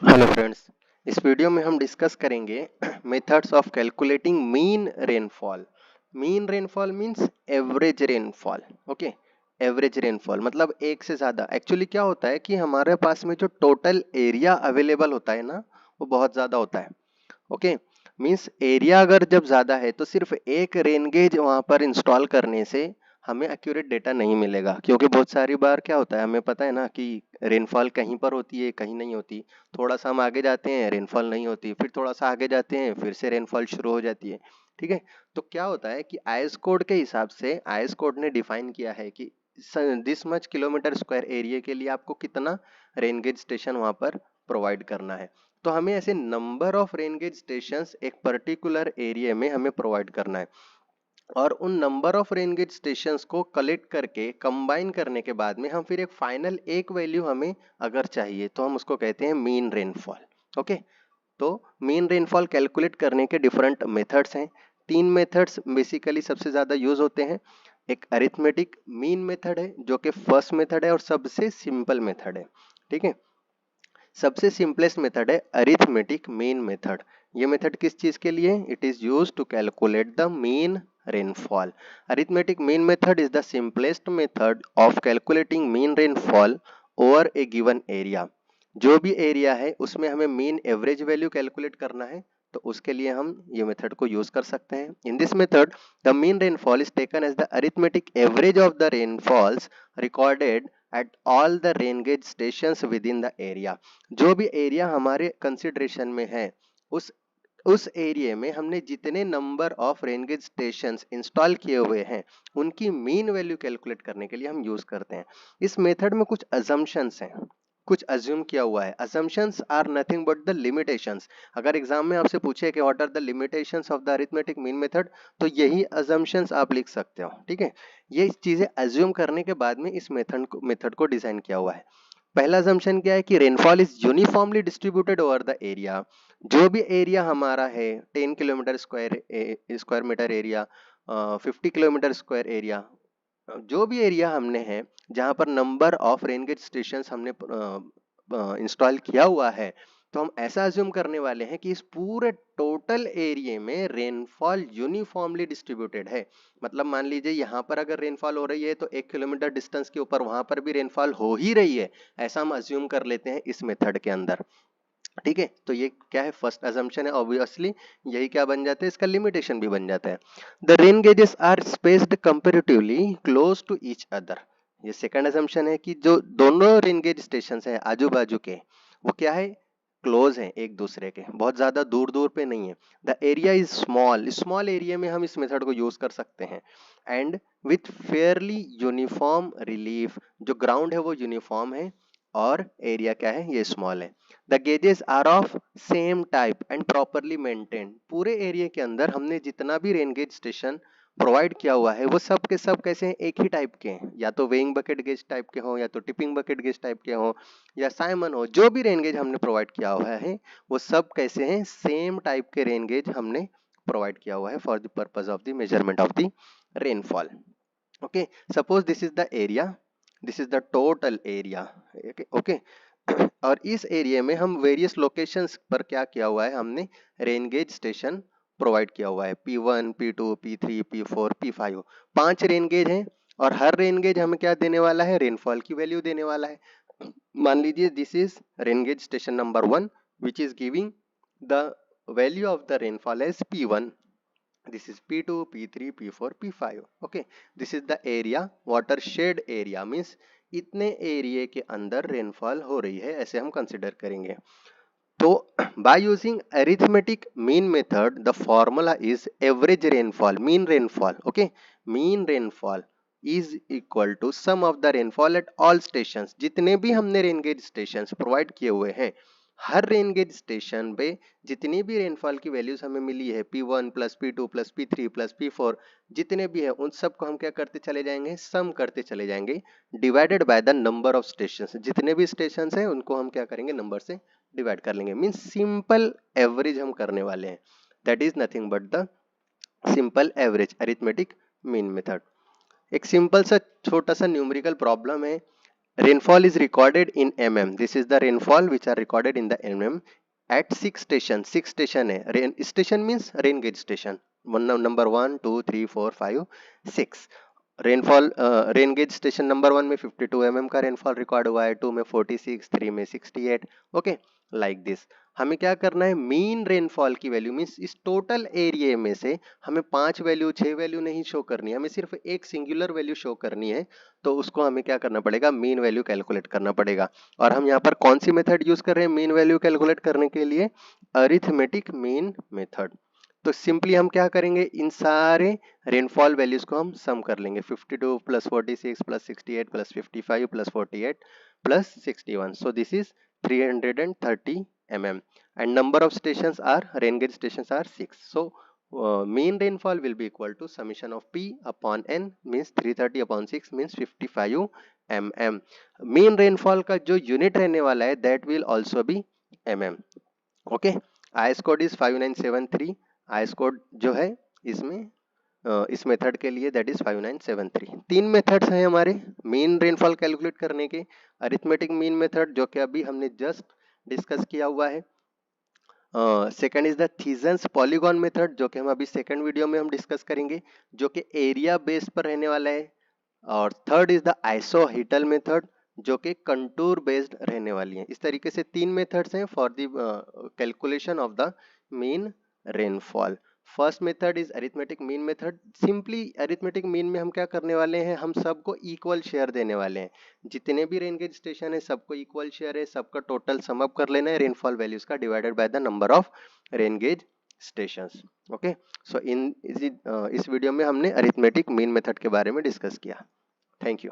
Hello friends. इस video में हम डिस्कस करेंगे methods of calculating mean rainfall. Mean rainfall means average rainfall. Okay, average rainfall मतलब एक से ज़्यादा। एक्चुअली क्या होता है कि हमारे पास में जो टोटल एरिया अवेलेबल होता है ना, वो बहुत ज़्यादा होता है। ओके, मींस एरिया अगर जब ज़्यादा है तो सिर्फ एक रेन गेज वहाँ पर इंस्टॉल करने से हमें एक्यूरेट डेटा नहीं मिलेगा, क्योंकि बहुत सारी बार क्या होता है, हमें पता है ना कि रेनफॉल कहीं पर होती है, कहीं नहीं होती। थोड़ा सा हम आगे जाते हैं, रेनफॉल नहीं होती, फिर थोड़ा सा आगे जाते हैं, फिर से रेनफॉल शुरू हो जाती है। ठीक है, तो क्या होता है कि आईएस कोड के हिसाब से आईएस कोड ने डिफाइन किया है कि this much kilometre square area के लिए आपको कितना रेन गेज स्टेशन वहां पर प्रोवाइड करना है। तो हमें ऐसे number of rain gauge stations एक पर्टिकुलर एरिया में हमें प्रोवाइड करना है, और उन number of rain gauge stations को कलेक्ट करके कंबाइन करने के बाद में हम फिर एक फाइनल एक वैल्यू हमें अगर चाहिए तो हम उसको कहते हैं मीन रेनफॉल। ओके, तो मीन रेनफॉल कैलकुलेट करने के डिफरेंट मेथड्स हैं। तीन मेथड्स बेसिकली सबसे ज़्यादा यूज होते हैं। एक अरिथमेटिक मीन मेथड है जो कि फर्स्ट मेथड है और सबसे सिंपल मेथड है। ठीक है, सबसे सिंपलेस्ट मेथड है अरिथमेटिक मीन मेथड। ये मेथड किस चीज के लिए? It is use to calculate the mean rainfall. Arithmetic mean method is the simplest method of calculating mean rainfall over a given area. जो भी एरिया है उसमें हमें मीन एवरेज वैल्यू कैलकुलेट करना है, तो उसके लिए हम ये मेथड को यूज कर सकते हैं। In this method the mean rainfall is taken as the arithmetic average of the rainfalls recorded at all the rain gauge stations within the area. जो भी एरिया हमारे कंसिडरेशन में है, उस उस एरिया में हमने जितने number of rain gauge stations install किए हुए हैं उनकी मीन वैल्यू कैलकुलेट करने के लिए हम यूज करते हैं। इस मेथड में कुछ अजम्पशंस हैं, कुछ अज्यूम किया हुआ है। Assumptions are nothing but the limitations. अगर एग्जाम में आपसे पूछे कि what are the limitations of the arithmetic mean method, तो यही अजम्पशंस आप लिख सकते हो। ठीक है, ये चीजें अज्यूम करने के बाद में इस मेथड को डिजाइन किया हुआ है। पहला assumption क्या है कि rainfall is uniformly distributed over the area. जो भी एरिया हमारा है, 10 kilometre square metre area, 50 kilometre square area, जो भी एरिया हमने है जहां पर number of rain gauge station हमने इंस्टॉल किया हुआ है, तो हम ऐसा अज्यूम करने वाले हैं कि इस पूरे टोटल एरिया में रेनफॉल यूनिफॉर्मली डिस्ट्रीब्यूटेड है। मतलब मान लीजिए यहाँ पर अगर रेनफॉल हो रही है तो 1 किलोमीटर डिस्टेंस के ऊपर वहां पर भी रेनफॉल हो ही रही है, ऐसा हम अज्यूम कर लेते हैं इस मेथड के अंदर। ठीक है, तो ये क्या है? फर्स्ट अजम्पशन है। ऑब्वियसली यही क्या बन जाता है, इसका लिमिटेशन भी बन जाता है। The rain gauges are spaced comparatively close to each other. ये सेकंड अजम्पशन है कि जो दोनों रेन गेज स्टेशन है आजू बाजू के, वो क्या है? क्लोज हैं एक दूसरे के, बहुत ज्यादा दूर दूर पे नहीं है। The area is small, small area में हम इस मेथड को यूज कर सकते हैं। And with Fairlie uniform relief, जो ग्राउंड है वो यूनिफॉर्म है और एरिया क्या है? ये स्मॉल है। The gauges are of same type and properly maintained. पूरे एरिया के अंदर हमने जितना भी रेन गेज स्टेशन प्रोवाइड किया हुआ है वो सब के सब कैसे हैं? एक ही टाइप के हैं। या तो वेइंग बकेट गेज टाइप के हो, या तो टिपिंग बकेट गेज टाइप के हो, या साइमन हो। जो भी रेन गेज हमने प्रोवाइड किया हुआ है वो सब कैसे हैं? सेम टाइप के रेन गेज हमने प्रोवाइड किया हुआ है for the purpose of the measurement of the rainfall. Okay, suppose this is the area, this is the total area. Okay, और इस एरिया में हम वेरियस लोकेशंस पर क्या किया हुआ है? हमने रेन गेज स्टेशन प्रोवाइड किया हुआ है। P1, P2, P3, P4, P5, 5 rain gauge हैं, और हर रेन गेज हमें क्या देने वाला है? रेनफॉल की वैल्यू देने वाला है। मान लीजिए this is rain gauge station number 1 which is giving the value of the rainfall as P1, this is P2, P3, P4, P5. okay, this is the area, watershed area means इतने area के अंदर rainfall हो रही है, ऐसे हम consider करेंगे। तो by using arithmetic mean method the formula is average rainfall, mean rainfall. Okay, mean rainfall is equal to sum of the rainfall at all station. जितने भी हमने रेन गेज स्टेशन प्रोवाइड किए हुए हैं, हर रेन गेज स्टेशन पे जितनी भी rainfall की वैल्यूज हमें मिली है, P1 plus P2 plus P3 plus P4, जितने भी है उन सब को हम क्या करते चले जाएंगे? सम करते चले जाएंगे, divided by the number of station. जितने भी स्टेशन हैं उनको हम क्या करेंगे? नंबर से डिवाइड कर लेंगे। मीन्स सिंपल एवरेज हम करने वाले हैं। That is nothing but the simple average arithmetic mean method. एक सिंपल सा छोटा सा न्यूमेरिकल प्रॉब्लम है। Rainfall is recorded in mm. This is the rainfall which are recorded in the mm at 6 station. 6 station है. Rain station means rain gauge station. Number 1, 2, 3, 4, 5, 6. Rainfall rain gauge station number 1 में 52 mm का rainfall record हुआ है, 2 में 46, 3 में 68. Okay, like this. हमें क्या करना है, मीन रेनफॉल की वैल्यू मीन्स इस टोटल एरिया में से हमें 5 वैल्यू 6 वैल्यू नहीं शो करनी है, हमें सिर्फ एक सिंगुलर वैल्यू शो करनी है. तो उसको हमें क्या करना पड़ेगा, मीन वैल्यू कैलकुलेट करना पड़ेगा. और हम यहाँ पर कौन सी मेथड यूज कर रहे हैं मीन वैल्यू कैलकुलेट करने के लिए, अरिथमेटिक मीन मेथड. तो सिंपली हम क्या करेंगे, इन सारे रेनफॉल वैल्यूज को हम सम कर लेंगे. 52 plus 46 plus 68 plus 55 plus 48 plus 61. So this is 330 mm and number of stations are rain gauge stations are 6. So mean rainfall will be equal to summation of P upon N means 330 upon 6 means 55 mm. mean rainfall का जो unit रहने वाला है that will also be mm. Okay, IS code is 5973. IS code जो है इसमें इस method के लिए दैट इज 5973. 3 मेथड्स हैं हमारे मीन रेनफॉल कैलकुलेट करने के. अरिथमेटिक मीन मेथड जो कि अभी हमने जस्ट डिस्कस किया हुआ है. Second is the Thiessen's polygon method जो कि हम अभी सेकंड वीडियो में हम डिस्कस करेंगे, जो कि एरिया बेस पर रहने वाला है. और थर्ड इज द आइसोहीटल मेथड जो कि कंटूर बेस्ड रहने वाली है. इस तरीके से 3 मेथड्स हैं for the calculation of the mean rainfall. First method is arithmetic mean method. Simply arithmetic mean में हम क्या करने वाले हैं, हम सबको इक्वल शेयर देने वाले हैं. जितने भी रेन गेज स्टेशन है सबको इक्वल शेयर है, सबका टोटल सम अप कर लेना है रेनफॉल वैल्यूज का divided by the number of rain gauge stations. Okay, so इस वीडियो में हमने अरिथमेटिक मीन मेथड के बारे में डिस्कस किया. Thank you.